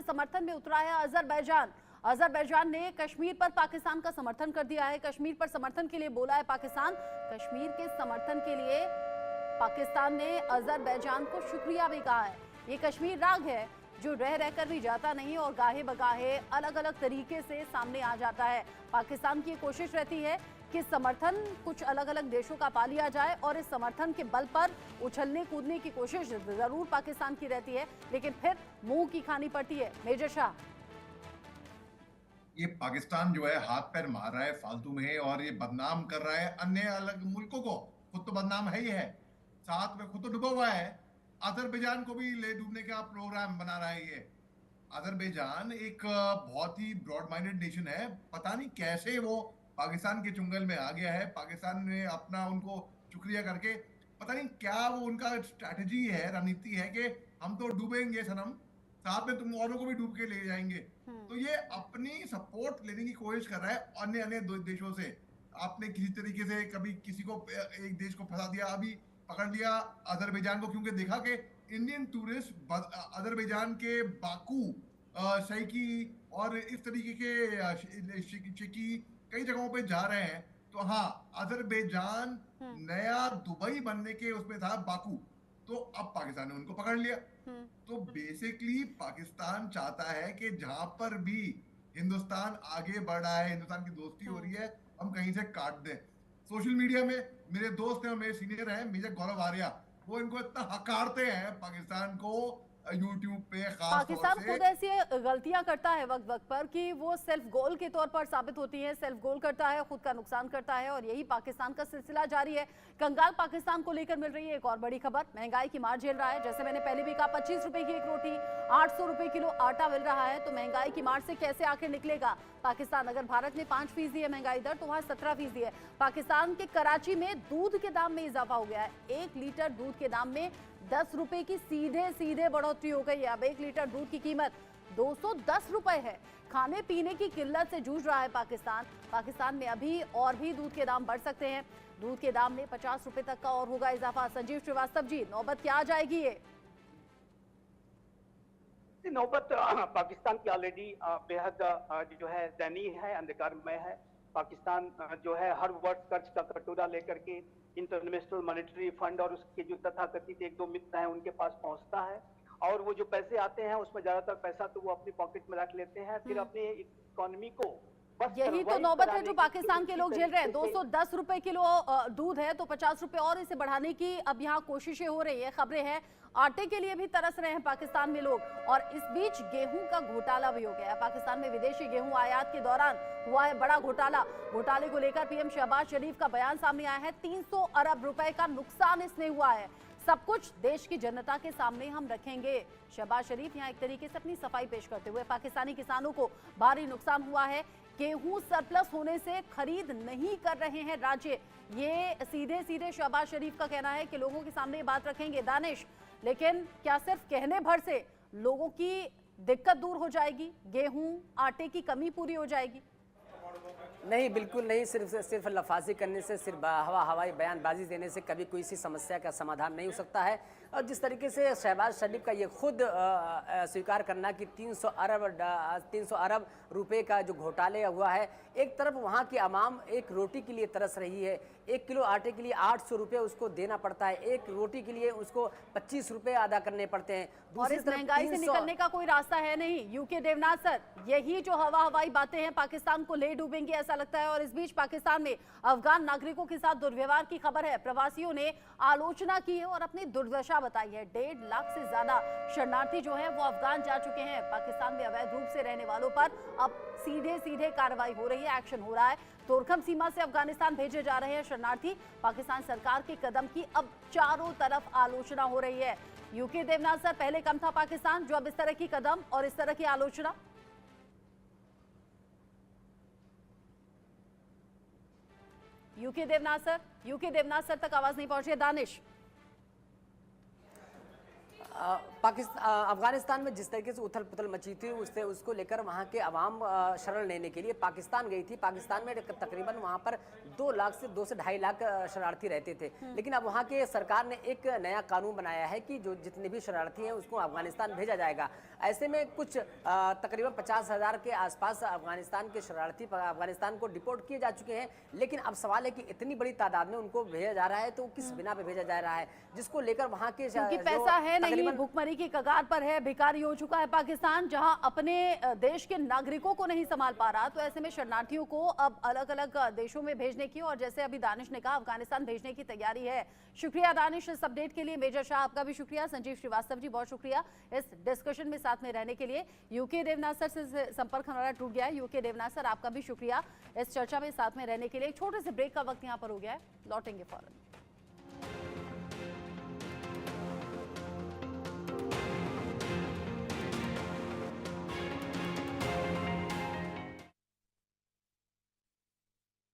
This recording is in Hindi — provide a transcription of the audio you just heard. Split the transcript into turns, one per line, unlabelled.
समर्थन में उतरा है अजरबैजान। अजरबैजान ने कश्मीर पर पाकिस्तान का समर्थन कर दिया है। कश्मीर पर समर्थन के लिए बोला है पाकिस्तान। कश्मीर के समर्थन के लिए पाकिस्तान ने अजरबैजान को शुक्रिया भी कहा है। ये कश्मीर राग है जो रह रहकर भी जाता नहीं और गाहे बगाहे अलग अलग तरीके से सामने आ जाता है। पाकिस्तान की कोशिश रहती है कि समर्थन कुछ अलग अलग देशों का पा लिया जाए और इस समर्थन के बल पर उछलने कूदने की कोशिश जरूर पाकिस्तान की रहती है, लेकिन फिर मुंह की खानी पड़ती है। मेजर शाह,
ये पाकिस्तान जो है हाथ पैर मार रहा है फालतू में और ये बदनाम कर रहा है अन्य अलग मुल्कों को। खुद तो बदनाम है ही है, साथ में खुद तो डूबा हुआ है। अजरबैजान को भी ले डूबने का प्रोग्राम बना रहा है ये। अजरबैजान एक बहुत ही ब्रॉड माइंडेड नेशन है। पता नहीं कैसे वो पाकिस्तान के चुंगल में आ गया है। पाकिस्तान ने अपना उनको शुक्रिया करके पता नहीं क्या वो उनका स्ट्रैटेजी है, रणनीति है कि हम तो डूबेंगे सनम, साथ में तुम औरों को भी डूब के ले जाएंगे। तो ये अपनी सपोर्ट लेने की कोशिश कर रहा है अन्य अन्य देशों से। आपने किसी तरीके से कभी किसी को एक देश को फंसा दिया, अभी पकड़ लिया अजरबैजान को, क्योंकि देखा कि इंडियन टूरिस्ट अजरबैजान के बाकू, शैकी और इस तरीके के शिकी कई जगहों पे जा रहे हैं। तो हाँ, अजरबैजान नया दुबई बनने के उसमें था बाकू, तो अब पाकिस्तान ने उनको पकड़ लिया। तो बेसिकली पाकिस्तान चाहता है कि जहां पर भी हिंदुस्तान आगे बढ़ रहा है, हिंदुस्तान की दोस्ती हो रही है, हम कहीं से काट दें। सोशल मीडिया में मेरे दोस्त हैं और मेरे सीनियर हैं मेजर गौरव आर्या, वो इनको इतना हकारते हैं पाकिस्तान को यूट्यूब पे खास
पाकिस्तान
तौर
खुद
से।
ऐसी गलतियां करता है वक्त वक्त पर कि वो सेल्फ गोल के तौर पर साबित होती है। सेल्फ गोल करता है, खुद का नुकसान करता है और यही पाकिस्तान का सिलसिला जारी है। कंगाल पाकिस्तान को लेकर मिल रही है एक और बड़ी खबर। महंगाई की मार झेल रहा है। जैसे मैंने पहले भी कहा, 25 रुपए की एक रोटी, 800 रुपए किलो आटा मिल रहा है। तो महंगाई की मार से कैसे आखिर निकलेगा पाकिस्तान? अगर भारत में 5% है महंगाई दर, तो वहां 17% है। पाकिस्तान के कराची में दूध के दाम में इजाफा हो गया है। 1 लीटर दूध के दाम में 10 रुपए की सीधे सीधे बढ़ोतरी हो गई है। अब 1 लीटर दूध की कीमत 210 रुपए है। खाने पीने की किल्लत से जूझ रहा है पाकिस्तान। पाकिस्तान में अभी और भी दूध के दाम बढ़ सकते हैं। दूध के दाम में 50 रुपए तक का और होगा इजाफा। संजीव श्रीवास्तव जी, नौबत क्या आ जाएगी ये?
नौबत पाकिस्तान की ऑलरेडी बेहद जो है दयनीय है, अंधकारमय है। पाकिस्तान जो है हर वर्ष कर्ज का कटोरा लेकर के इंटरनेशनल मॉनेटरी फंड और उसके जो तथाकथित 1-2 मित्र हैं उनके पास पहुंचता है, और वो जो पैसे आते हैं उसमें ज्यादातर पैसा तो वो अपनी पॉकेट में रख लेते हैं, फिर अपनी इकोनॉमी को
यही तो नौबत है जो पाकिस्तान के लोग झेल रहे हैं। 210 रुपए किलो दूध है तो 50 रुपए और इसे बढ़ाने की अब यहाँ कोशिशें हो रही है। खबरें हैं आटे के लिए भी तरस रहे हैं पाकिस्तान में लोग। और इस बीच गेहूं का घोटाला भी हो गया है। पाकिस्तान में विदेशी गेहूं आयात के दौरान हुआ है बड़ा घोटाला। घोटाले को लेकर पीएम शहबाज शरीफ का बयान सामने आया है। 300 अरब रुपए का नुकसान इसने हुआ है। सब कुछ देश की जनता के सामने हम रखेंगे। शहबाज शरीफ यहाँ एक तरीके से अपनी सफाई पेश करते हुए, पाकिस्तानी किसानों को भारी नुकसान हुआ है, गेहूं सरप्लस होने से खरीद नहीं कर रहे हैं राज्य, ये सीधे सीधे शहबाज शरीफ का कहना है कि लोगों के सामने ये बात रखेंगे। दानिश, लेकिन क्या सिर्फ कहने भर से लोगों की दिक्कत दूर हो जाएगी? गेहूं आटे की कमी पूरी हो जाएगी?
नहीं, बिल्कुल नहीं। सिर्फ लफाजी करने से, सिर्फ हवाई बयानबाजी देने से कभी कोई सी समस्या का समाधान नहीं हो सकता है। और जिस तरीके से शहबाज शरीफ का ये खुद स्वीकार करना कि 300 अरब रुपए का जो घोटाले हुआ है, एक तरफ वहाँ की आवाम एक रोटी के लिए तरस रही है। 1 किलो आटे के लिए 800 रुपये उसको देना पड़ता है, एक रोटी के लिए उसको 25 रुपये अदा करने पड़ते हैं।
और इस महंगाई से निकलने का कोई रास्ता है नहीं। यूके देवनाथ सर, यही जो हवाई बातें हैं पाकिस्तान को ले डूबेंगी ऐसा लगता है। और इस बीच पाकिस्तान में अफगान नागरिकों के साथ दुर्व्यवहार की खबर है। प्रवासियों ने आलोचना की है और अपनी दुर्दशा बताई है। 1.5 लाख से ज्यादा शरणार्थी जो हैं वो अफगान जा चुके हैं। पाकिस्तान में अवैध रूप से रहने वालों पर अब सीधे सीधे कार्रवाई हो रही है, एक्शन हो रहा है। तोरखम सीमा से अफगानिस्तान भेजे जा रहे हैं शरणार्थी। पाकिस्तान सरकार के कदम की अब चारों तरफ आलोचना हो रही है। यूके देवनाथ सर, पहले कम था पाकिस्तान, जो अब इस तरह की कदम और इस तरह की आलोचना? यूके देवनाथ सर तक आवाज नहीं पहुंची है। दानिश,
अफगानिस्तान में जिस तरीके से उथल पुथल मची थी उसको लेकर वहाँ के अवाम शरण लेने के लिए पाकिस्तान गई थी। पाकिस्तान में तकरीबन वहाँ पर 2 लाख से 2 से 2.5 लाख शरणार्थी रहते थे, लेकिन अब वहाँ के सरकार ने एक नया कानून बनाया है कि जो जितने भी शरणार्थी हैं उसको अफगानिस्तान भेजा जाएगा। ऐसे में कुछ तकरीबन 50,000 के आसपास अफगानिस्तान के शरणार्थी अफगानिस्तान को डिपोर्ट किए जा चुके हैं। लेकिन अब सवाल है कि इतनी बड़ी तादाद में उनको भेजा जा रहा है तो किस बिना पे भेजा जा रहा है, जिसको लेकर वहाँ के
क्योंकि पैसा है नहीं, भुखमरी की कगार पर है, भिखारी हो चुका है पाकिस्तान, जहां अपने देश के नागरिकों को नहीं संभाल पा रहा। तो ऐसे में शरणार्थियों को अब अलग अलग देशों में भेजने की, और जैसे अभी दानिश ने कहा, अफगानिस्तान भेजने की तैयारी है। शुक्रिया दानिश इस अपडेट के लिए। मेजर शाह आपका भी शुक्रिया। संजीव श्रीवास्तव जी बहुत शुक्रिया इस डिस्कशन में साथ में रहने के लिए। यूके देवनासर से संपर्क हमारा टूट गया है। यूके देवनासर आपका भी शुक्रिया इस चर्चा में साथ में रहने के लिए। छोटे से ब्रेक का वक्त यहाँ पर हो गया है, लौटेंगे फौरन।